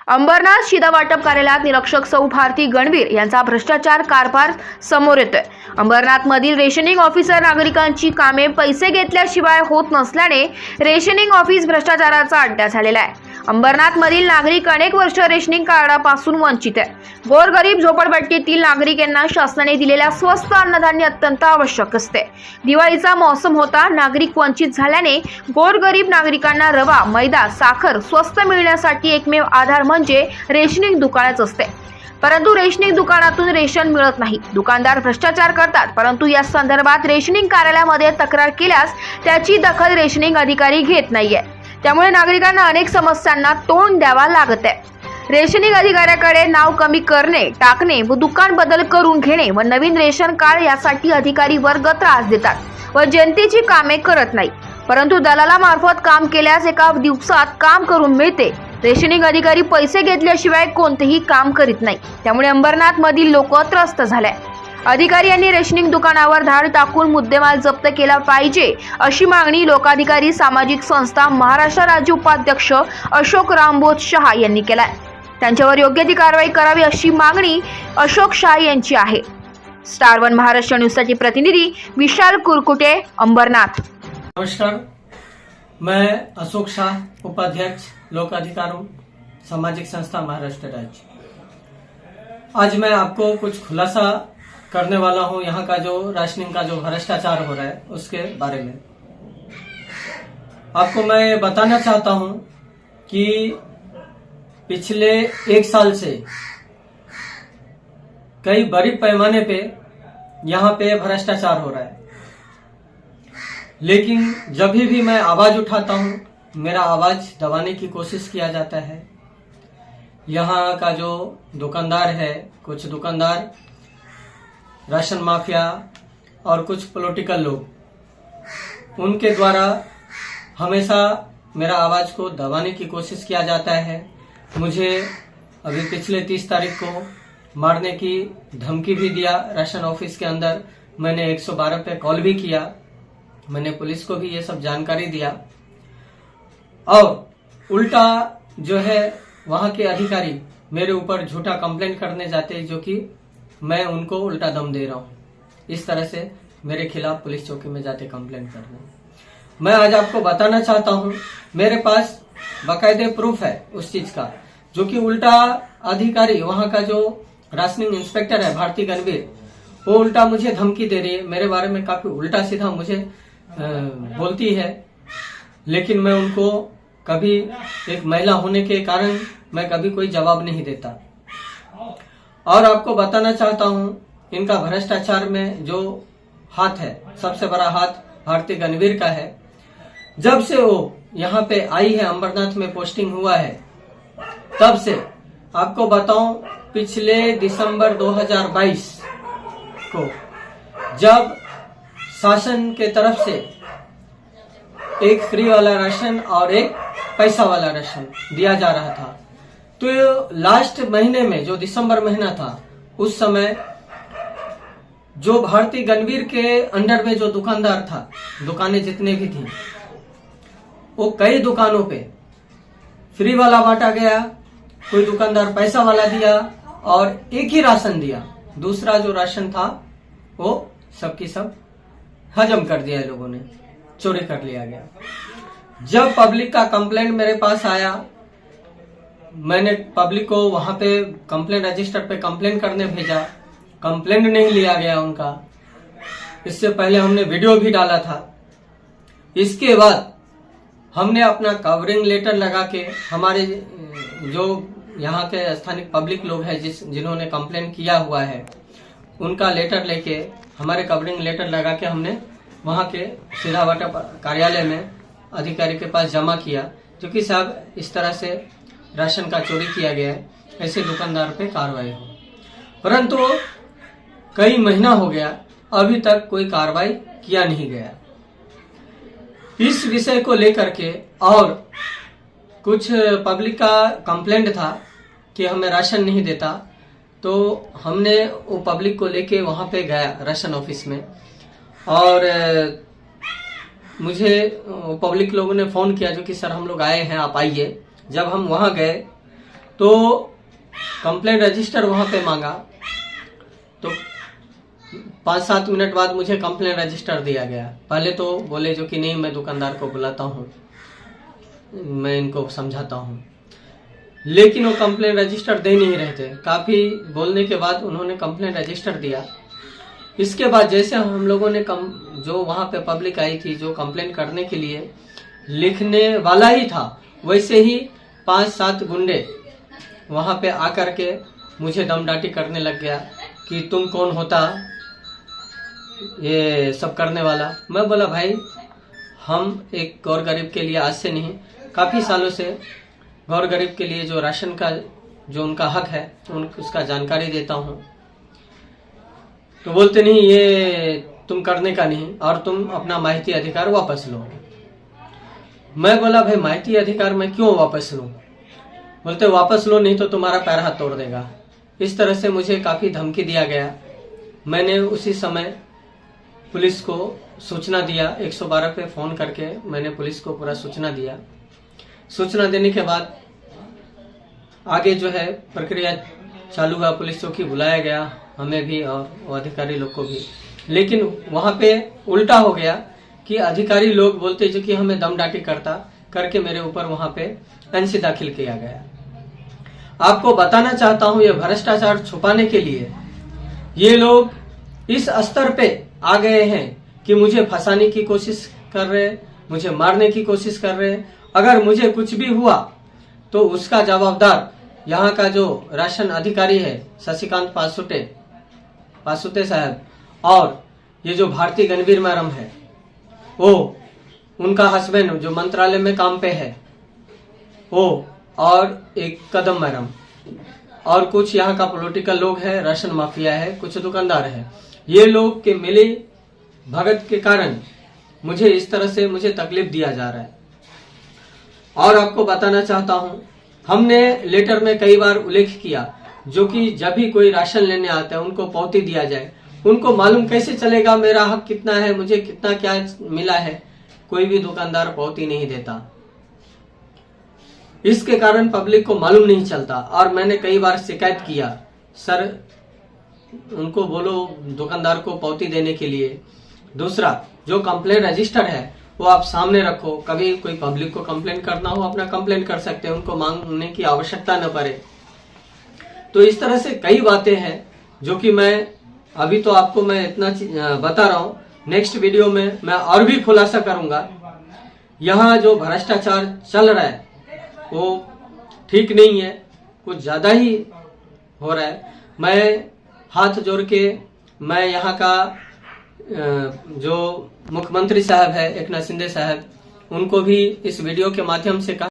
अंबरनाथ शिधावाटप कार्यालयात निरीक्षक सौ भारती गणवीर यांचा भ्रष्टाचार कारभार समोर येतोय। अंबरनाथमधील रेशनिंग ऑफिसर नागरिकांची कामे पैसे घेतल्याशिवाय होत नसल्याने रेशनिंग ऑफिस भ्रष्टाचाराचा अड्डा झालेला आहे। अंबरनाथमधील नागरिक अनेक वर्ष रेशनिंग कार्डापासून वंचित आहे। गोरगरीब झोपडपट्टीतील नागरिक यांना शासनाने दिलेल्या स्वस्त अन्नधान्य अत्यंत आवश्यक असते। दिवाळीचा मौसम होता, नागरिक वंचित झाल्याने गोरगरीब नागरिकांना रवा, मैदा, साखर स्वस्त मिळण्यासाठी एकमेव आधार म्हणजे रेशनिंग दुकानच असते। परंतु रेशनिंग दुकानातून रेशन मिळत नाही। दुकानदार भ्रष्टाचार करतात, परंतु या संदर्भात रेशनिंग कार्यालयामध्ये तक्रार केल्यास त्याची दखल रेशनिंग अधिकारी घेत नाहीये। त्यामुळे नागरिकांना अनेक समस्यांना तोंड द्यावा लागत आहे। रेशनिंग अधिकाऱ्याकडे नाव कमी करणे, टाकणे व दुकान बदल करून घेणे व नवीन रेशन कार्ड यासाठी अधिकारी वर्ग त्रास देतात व जनतेची कामे करत नाही। परंतु दलालामार्फत काम केल्यास एका दिवसात काम करून मिळते। रेशनिंग अधिकारी पैसे घेतल्याशिवाय कोणतेही काम करीत नाही। त्यामुळे अंबरनाथ मधील लोक त्रस्त झाले। अधिकारी यांनी रेशनिंग दुकानावर धाड टाकून मुद्देमाल जप्त केला पाहिजे अशी मागणी लोकाधिकारी सामाजिक संस्था महाराष्ट्र राज्य उपाध्यक्ष अशोक रामबोध शहा यांनी केलाय। त्यांच्यावर योग्य ती कारवाई करावी अशी मागणी अशोक शहा यांची आहे। स्टार 1 महाराष्ट्र न्यूजसाठी प्रतिनिधी विशाल कुरकुटे, अंबरनाथ। नमस्कार, मैं अशोक शाह, उपाध्यक्ष लोक अधिकारों सामाजिक संस्था महाराष्ट्र राज्य। आज मैं आपको कुछ खुलासा करने वाला हूं यहाँ का जो राशनिंग का जो भ्रष्टाचार हो रहा है उसके बारे में। आपको मैं बताना चाहता हूं कि पिछले 1 साल से कई बड़ी पैमाने पे यहाँ पे भ्रष्टाचार हो रहा है, लेकिन जब भी मैं आवाज उठाता हूं मेरा आवाज दबाने की कोशिश किया जाता है। यहाँ का जो दुकानदार है, कुछ दुकानदार, राशन माफिया और कुछ पॉलिटिकल लोग, उनके द्वारा हमेशा मेरा आवाज को दबाने की कोशिश किया जाता है। मुझे अभी पिछले 30 तारीख को मारने की धमकी भी दिया। राशन ऑफिस के अंदर मैंने 112 पे कॉल भी किया, मैंने पुलिस को भी ये सब जानकारी दिया और उल्टा जो है वहां के अधिकारी मेरे ऊपर झूठा कंप्लेंट करने जाते हैं, जो कि मैं उनको उल्टा दम दे रहा हूं। इस तरह से मेरे खिलाफ पुलिस चौकी में जाते कंप्लेंट कर रहे हैं। मैं आज आपको बताना चाहता हूं, मेरे पास बाकायदे प्रूफ है उस चीज का, जो कि उल्टा अधिकारी वहां का जो राशनिंग इंस्पेक्टर है भारती गणवीर, वो उल्टा मुझे धमकी दे रही है, मेरे बारे में काफी उल्टा सीधा मुझे बोलती है। लेकिन मैं उनको कभी, एक महिला होने के कारण मैं कभी कोई जवाब नहीं देता। और आपको बताना चाहता हूं, इनका भ्रष्टाचार में जो हाथ है, सबसे बड़ा हाथ भारती गणवीर का है। जब से वो यहाँ पे आई है, अंबरनाथ में पोस्टिंग हुआ है, तब से आपको बताऊं, पिछले दिसंबर 2022 को जब शासन के तरफ से एक फ्री वाला राशन और एक पैसा वाला राशन दिया जा रहा था, तो लास्ट महीने में जो दिसंबर महीना था, उस समय जो भारती गणवीर के अंडर में जो दुकानदार था, दुकानें जितने भी थी, वो कई दुकानों पे फ्री वाला बांटा गया। कोई दुकानदार पैसा वाला दिया और एक ही राशन दिया, दूसरा जो राशन था वो सबकी सब हजम कर दिया लोगों ने, चोरी कर लिया गया। जब पब्लिक का कंप्लेंट मेरे पास आया, मैंने पब्लिक को वहां पे कंप्लेंट रजिस्टर पे कंप्लेंट करने भेजा, कंप्लेंट नहीं लिया गया उनका। इससे पहले हमने वीडियो भी डाला था। इसके बाद हमने अपना कवरिंग लेटर लगा के, हमारे जो यहाँ के स्थानिक पब्लिक लोग हैं जिन्होंने कंप्लेंट किया हुआ है, उनका लेटर लेके, हमारे कवरिंग लेटर लगा के हमने वहाँ के शिधावाटप कार्यालय में अधिकारी के पास जमा किया, जो कि साहब इस तरह से राशन का चोरी किया गया है, ऐसे दुकानदार पे कार्रवाई हो। परंतु कई महीना हो गया, अभी तक कोई कार्रवाई किया नहीं गया। इस विषय को लेकर के और कुछ पब्लिक का कंप्लेंट था कि हमें राशन नहीं देता, तो हमने वो पब्लिक को लेके वहां पे गया राशन ऑफिस में, और मुझे पब्लिक लोगों ने फोन किया, जो कि सर हम लोग आए हैं, आप आइए। जब हम वहां गए तो कंप्लेंट रजिस्टर वहां पे मांगा, तो 5-7 मिनट बाद मुझे कंप्लेंट रजिस्टर दिया गया। पहले तो बोले जो कि नहीं, मैं दुकानदार को बुलाता हूँ, मैं इनको समझाता हूँ, लेकिन वो कंप्लेंट रजिस्टर दे नहीं रहे थे। काफी बोलने के बाद उन्होंने कंप्लेंट रजिस्टर दिया। इसके बाद जैसे हम लोगों ने जो वहां पे पब्लिक आई थी जो कंप्लेंट करने के लिए लिखने वाला ही था, वैसे ही 5-7 गुंडे वहां पे आकर के मुझे दमडाटी करने लग गया कि तुम कौन होता ये सब करने वाला। मैं बोला भाई, हम एक गौर गरीब के लिए आज से नहीं, काफी सालों से गौर गरीब के लिए जो राशन का जो उनका हक है उसका जानकारी देता हूँ। तो बोलते नहीं, ये तुम करने का नहीं और तुम अपना माहिती अधिकार वापस लो। मैं बोला भाई, माहिती अधिकार मैं क्यों वापस लूं? बोलते वापस लो, नहीं तो तुम्हारा पैर हाथ तोड़ देगा। इस तरह से मुझे काफी धमकी दिया गया। मैंने उसी समय पुलिस को सूचना दिया, 112 पे फोन करके मैंने पुलिस को पूरा सूचना दिया। सूचना देने के बाद आगे जो है प्रक्रिया चालू हुआ। पुलिस चौकी बुलाया गया, हमें भी और वो अधिकारी लोग को भी। लेकिन वहां पे उल्टा हो गया कि अधिकारी लोग बोलते जो कि हमें दमडाटी करके मेरे ऊपर वहां पे एनसी दाखिल किया गया। आपको बताना चाहता हूं, ये भ्रष्टाचार छुपाने के लिए ये लोग इस स्तर पे आ गए हैं कि मुझे फंसाने की कोशिश कर रहे, मुझे मारने की कोशिश कर रहे। अगर मुझे कुछ भी हुआ तो उसका जवाबदार यहाँ का जो राशन अधिकारी है शशिकांत पासुते साहब, और ये जो भारती गणवीर मैडम है, वो उनका हस्बैंड जो मंत्रालय में काम पे है वो, और एक कदम मैडम, और कुछ यहाँ का पॉलिटिकल लोग है, राशन माफिया है, कुछ दुकानदार है। ये लोग के मिले भगत के कारण मुझे इस तरह से मुझे तकलीफ दिया जा रहा है। और आपको बताना चाहता हूँ, हमने लेटर में कई बार उल्लेख किया जो कि जब भी कोई राशन लेने आता है उनको पावती दिया जाए। उनको मालूम कैसे चलेगा मेरा हक कितना है, मुझे कितना क्या मिला है? कोई भी दुकानदार पावती नहीं देता। इसके कारण पब्लिक को मालूम नहीं चलता। और मैंने कई बार शिकायत किया, सर उनको बोलो दुकानदार को पावती देने के लिए। दूसरा, जो कंप्लेंट रजिस्टर है वो आप सामने रखो, कभी कोई पब्लिक को कंप्लेंट करना हो अपना कंप्लेंट कर सकते हैं, उनको मांगने की आवश्यकता न पड़े। तो इस तरह से कई बातें हैं जो कि मैं अभी तो आपको मैं इतना बता रहा हूँ। नेक्स्ट वीडियो में मैं और भी खुलासा करूंगा। यहाँ जो भ्रष्टाचार चल रहा है वो ठीक नहीं है, कुछ ज्यादा ही हो रहा है। मैं हाथ जोड़ के मैं यहाँ का जो मुख्यमंत्री साहब है एकनाथ शिंदे साहब, उनको भी इस वीडियो के माध्यम से